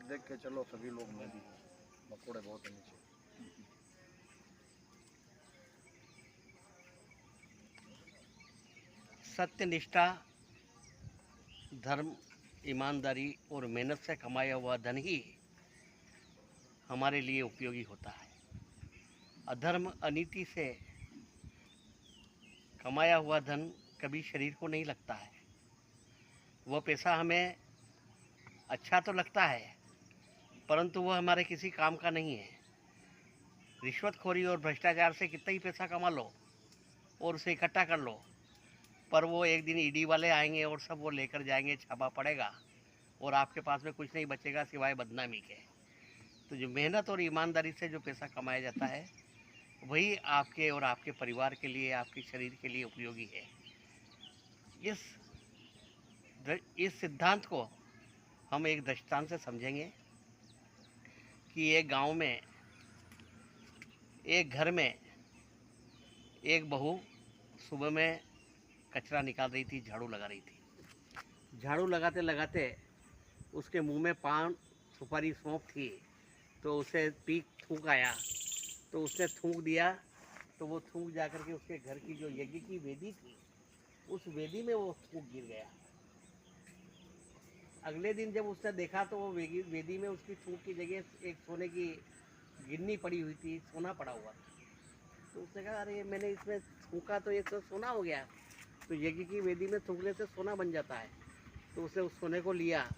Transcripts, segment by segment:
देख के चलो सभी लोग, मैं भी मकोड़े बहुत हैं नीचे। सत्य निष्ठा, धर्म, ईमानदारी और मेहनत से कमाया हुआ धन ही हमारे लिए उपयोगी होता है। अधर्म, अनीति से कमाया हुआ धन कभी शरीर को नहीं लगता है। वह पैसा हमें अच्छा तो लगता है, परंतु वह हमारे किसी काम का नहीं है। रिश्वतखोरी और भ्रष्टाचार से कितना ही पैसा कमा लो और उसे इकट्ठा कर लो, पर वो एक दिन ईडी वाले आएंगे और सब वो लेकर जाएंगे, छापा पड़ेगा और आपके पास में कुछ नहीं बचेगा सिवाय बदनामी के। तो जो मेहनत और ईमानदारी से जो पैसा कमाया जाता है, वही आपके और आपके परिवार के लिए, आपके शरीर के लिए उपयोगी है। इस सिद्धांत को हम एक दृष्टांत से समझेंगे कि एक गांव में, एक घर में एक बहू सुबह में कचरा निकाल रही थी, झाड़ू लगा रही थी। झाड़ू लगाते लगाते उसके मुंह में पान, सुपारी, सौंफ थी, तो उसे पीक थूक आया, तो उसने थूक दिया, तो वो थूक जा करके उसके घर की जो यज्ञ की वेदी थी, उस वेदी में वो थूक गिर गया। अगले दिन जब उसने देखा तो वो वेदी में उसकी थूक की जगह एक सोने की गिन्नी पड़ी हुई थी, सोना पड़ा हुआ था। तो उसने कहा, अरे मैंने इसमें थूका तो ये तो सोना हो गया। तो यज्ञ की वेदी में थूकने से सोना बन जाता है। तो उसने उस सोने को लिया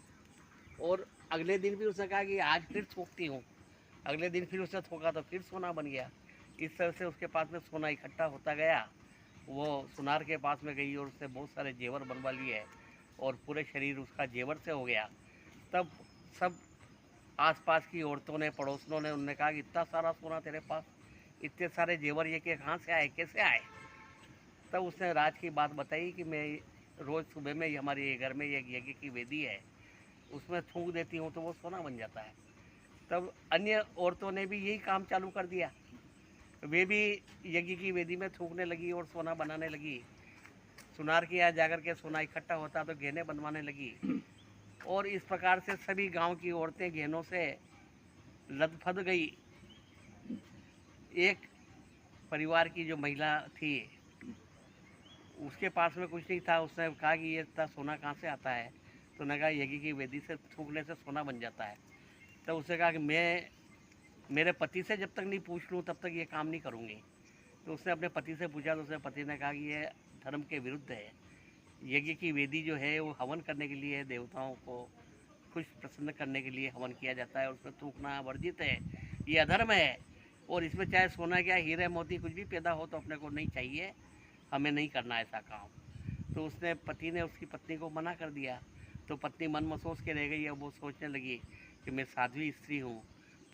और अगले दिन भी उसने कहा कि आज फिर थूकती हूँ। अगले दिन फिर उसने थूका तो फिर सोना बन गया। इस तरह से उसके पास में सोना इकट्ठा होता गया। वो सुनार के पास में गई और उससे बहुत सारे जेवर बनवा लिए और पूरे शरीर उसका जेवर से हो गया। तब सब आसपास की औरतों ने, पड़ोसनों ने, उनने कहा कि इतना सारा सोना तेरे पास, इतने सारे जेवर ये के कहाँ से आए, कैसे आए? तब उसने राज की बात बताई कि मैं रोज़ सुबह में हमारे घर में एक यज्ञ की वेदी है, उसमें थूक देती हूँ तो वो सोना बन जाता है। तब अन्य औरतों ने भी यही काम चालू कर दिया। वे भी यज्ञ की वेदी में थूकने लगी और सोना बनाने लगी। सुनार के यहाँ जाकर के सोना इकट्ठा होता तो गहने बनवाने लगी। और इस प्रकार से सभी गांव की औरतें गहनों से लथपथ गई। एक परिवार की जो महिला थी, उसके पास में कुछ नहीं था। उसने कहा कि ये इतना सोना कहाँ से आता है? तो उन्होंने कहा यज्ञ की वेदी से थूकने से सोना बन जाता है। तो उसने कहा कि मैं मेरे पति से जब तक नहीं पूछ लूँ तब तक ये काम नहीं करूँगी। तो उसने अपने पति से पूछा तो उसने पति ने कहा कि ये धर्म के विरुद्ध है। यज्ञ की वेदी जो है वो हवन करने के लिए है, देवताओं को खुश प्रसन्न करने के लिए हवन किया जाता है, उसमें थूकना वर्जित है, ये अधर्म है। और इसमें चाहे सोना क्या, हीरे मोती कुछ भी पैदा हो तो अपने को नहीं चाहिए, हमें नहीं करना ऐसा काम। तो उसने पति ने उसकी पत्नी को मना कर दिया। तो पत्नी मन में सोच के रह गई। अब वो सोचने लगी कि मैं साध्वी स्त्री हूँ,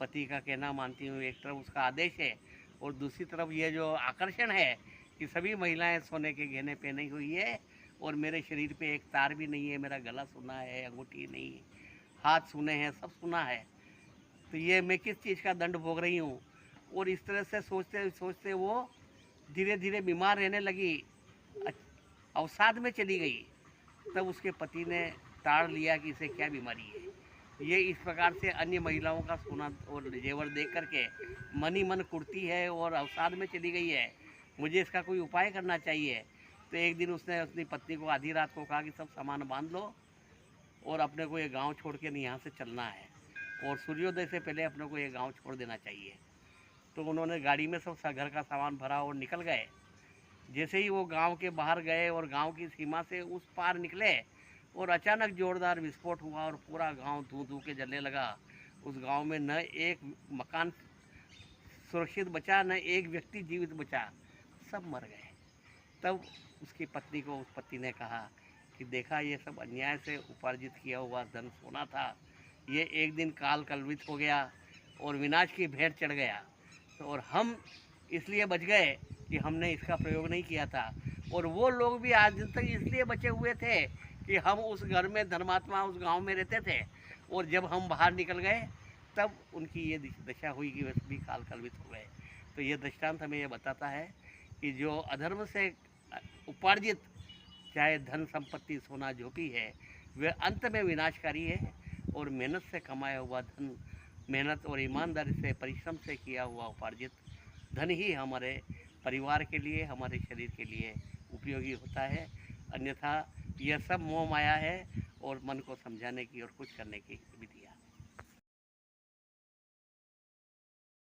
पति का कहना मानती हूँ। एक तरफ उसका आदेश है और दूसरी तरफ ये जो आकर्षण है कि सभी महिलाएं सोने के गहने पहनी हुई है और मेरे शरीर पे एक तार भी नहीं है, मेरा गला सुना है, अंगूठी नहीं, हाथ सुने हैं, सब सुना है, तो ये मैं किस चीज़ का दंड भोग रही हूँ। और इस तरह से सोचते सोचते वो धीरे धीरे बीमार रहने लगी, अवसाद में चली गई। तब उसके पति ने ताड़ लिया कि इसे क्या बीमारी है। ये इस प्रकार से अन्य महिलाओं का सोना और जेवर देख करके मन ही मन कुड़ती है और अवसाद में चली गई है, मुझे इसका कोई उपाय करना चाहिए। तो एक दिन उसने अपनी पत्नी को आधी रात को कहा कि सब सामान बांध लो और अपने को ये गांव छोड़ के यहाँ से चलना है और सूर्योदय से पहले अपने को ये गांव छोड़ देना चाहिए। तो उन्होंने गाड़ी में सब घर का सामान भरा और निकल गए। जैसे ही वो गांव के बाहर गए और गांव की सीमा से उस पार निकले और अचानक जोरदार विस्फोट हुआ और पूरा गांव धू धू के जलने लगा। उस गांव में न एक मकान सुरक्षित बचा, न एक व्यक्ति जीवित बचा, सब मर गए। तब उसकी पत्नी को उस पति ने कहा कि देखा, ये सब अन्याय से उपार्जित किया हुआ धन सोना था, ये एक दिन काल कलवित हो गया और विनाश की भेंट चढ़ गया। तो और हम इसलिए बच गए कि हमने इसका प्रयोग नहीं किया था। और वो लोग भी आज दिन तक इसलिए बचे हुए थे कि हम उस घर में, धर्मात्मा उस गांव में रहते थे और जब हम बाहर निकल गए तब उनकी ये दशा हुई कि वे सभी काल कलवित हो गए। तो ये दृष्टांत हमें ये बताता है कि जो अधर्म से उपार्जित चाहे धन संपत्ति, सोना जो भी है, वे अंत में विनाशकारी है और मेहनत से कमाया हुआ धन, मेहनत और ईमानदारी से परिश्रम से किया हुआ उपार्जित धन ही हमारे परिवार के लिए, हमारे शरीर के लिए उपयोगी होता है। अन्यथा यह सब मोह माया है और मन को समझाने की और कुछ करने की विधियाँ।